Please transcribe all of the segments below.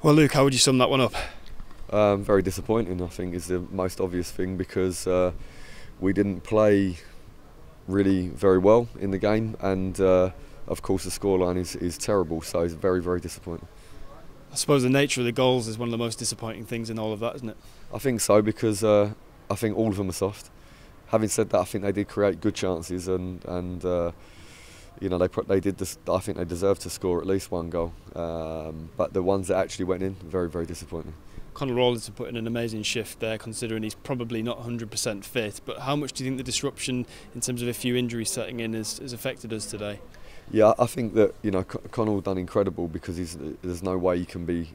Well, Luke, how would you sum that one up? Very disappointing, I think, is the most obvious thing because we didn't play really very well in the game, and of course the scoreline is terrible, so it's very, very disappointing. I suppose the nature of the goals is one of the most disappointing things in all of that, isn't it? I think so because I think all of them are soft. Having said that, I think they did create good chances, and you know they did. I think they deserved to score at least one goal, but the ones that actually went in, very, very disappointing. Conor Rawlinson put in an amazing shift there, considering he's probably not 100% fit. But how much do you think the disruption, in terms of a few injuries setting in, has affected us today? Yeah, I think that Conor done incredible because there's no way he can be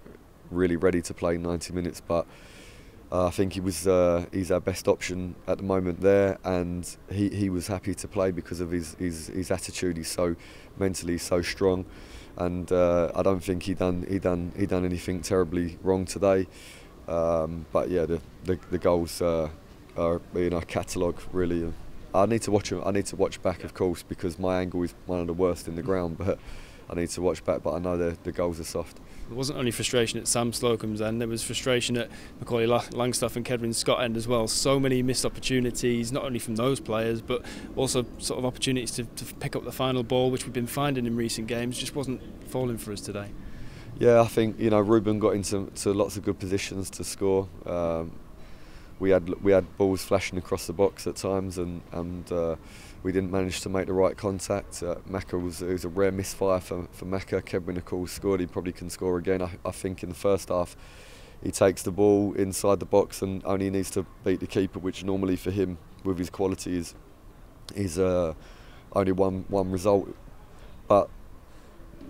really ready to play 90 minutes, but I think he's our best option at the moment there, and he was happy to play because of his attitude. He's so mentally so strong, and I don't think he done anything terribly wrong today. But yeah, the goals are in our catalogue really. I need to watch him. I need to watch back, of course, because my angle is one of the worst in the ground. But I need to watch back. But I know the goals are soft. There wasn't only frustration at Sam Slocum's end, there was frustration at Macaulay Langstaff and Kedwin Scott end as well. So many missed opportunities, not only from those players, but also sort of opportunities to pick up the final ball, which we've been finding in recent games, just wasn't falling for us today. Yeah, I think Ruben got into lots of good positions to score. We had balls flashing across the box at times, and we didn't manage to make the right contact. Maka it was a rare misfire for Maka. Kedwin, of course, scored. He probably can score again. I think in the first half he takes the ball inside the box and only needs to beat the keeper, which normally for him, with his quality, is only one result. But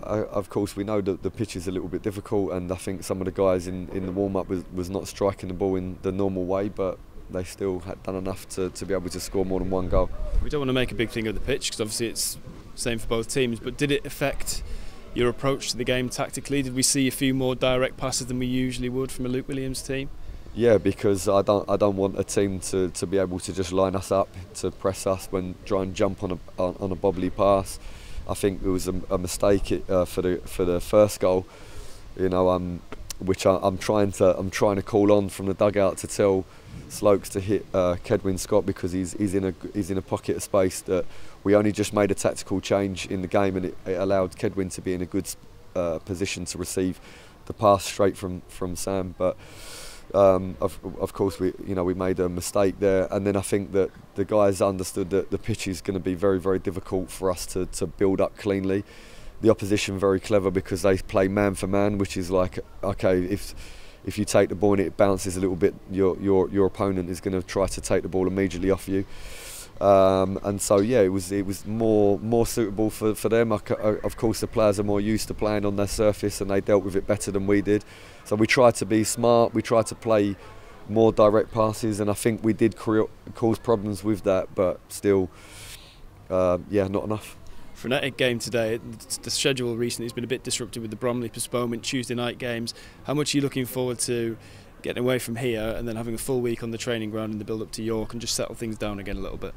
of course, we know that the pitch is a little bit difficult, and I think some of the guys in the warm-up was not striking the ball in the normal way, but they still had done enough to be able to score more than one goal. We don't want to make a big thing of the pitch because obviously it's the same for both teams, but did it affect your approach to the game tactically? Did we see a few more direct passes than we usually would from a Luke Williams team? Yeah, because I don't want a team to be able to just line us up to press us when try and jump on a bobbly pass. I think it was a mistake for the first goal, which I'm trying to call on from the dugout to tell Slokes to hit Kedwin Scott, because he's in a pocket of space that we only just made a tactical change in the game, and it allowed Kedwin to be in a good position to receive the pass straight from Sam. But of course we made a mistake there, and then I think that the guys understood that the pitch is going to be very, very difficult for us to build up cleanly. The opposition very clever because they play man for man, which is like, okay, if you take the ball and it bounces a little bit, your opponent is going to try to take the ball immediately off you. And so yeah, it was more suitable for them. Of course, the players are more used to playing on their surface, and they dealt with it better than we did. So we tried to be smart. We tried to play more direct passes, and I think we did cause problems with that. But still, yeah, not enough. Frenetic game today. The schedule recently has been a bit disrupted with the Bromley postponement, Tuesday night games. How much are you looking forward to getting away from here and then having a full week on the training ground in the build up to York and just settle things down again a little bit?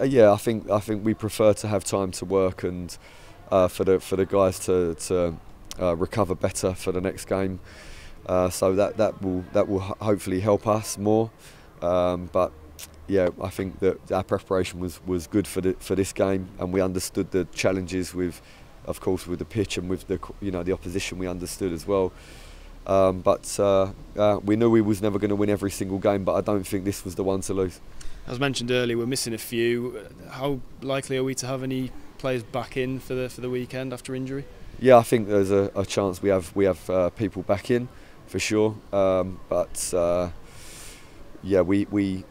Yeah, I think we prefer to have time to work and for the guys to recover better for the next game. So that will hopefully help us more. But yeah, I think that our preparation was good for this game, and we understood the challenges of course, with the pitch and with the opposition. We understood as well. But we knew we was never going to win every single game, but I don't think this was the one to lose. As mentioned earlier, we're missing a few. How likely are we to have any players back in for the weekend after injury? Yeah, I think there's a chance we have people back in for sure. But yeah, we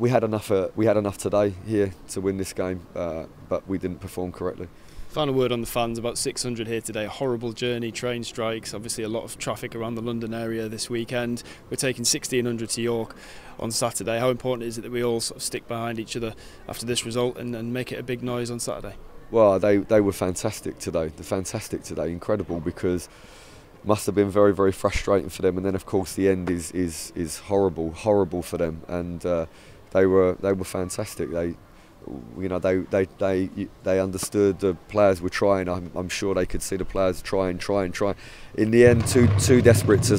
had enough today here to win this game, but we didn't perform correctly. Final word on the fans, about 600 here today, a horrible journey, train strikes, obviously a lot of traffic around the London area this weekend. We're taking 1600 to York on Saturday. How important is it that we all sort of stick behind each other after this result and make it a big noise on Saturday? Well, they were fantastic today. They're fantastic today, incredible, because it must have been very, very frustrating for them. And then of course the end is horrible for them. And they were fantastic. you know, they understood the players were trying. I'm sure they could see the players trying. In the end, too desperate to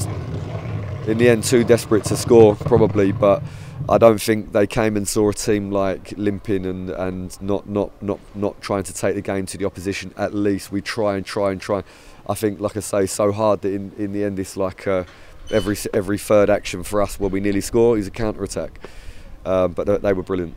score probably, but I don't think they came and saw a team like limping and not trying to take the game to the opposition. At least we try. I think, like I say, so hard that in the end it's like every third action for us where we nearly score is a counter attack. But they were brilliant.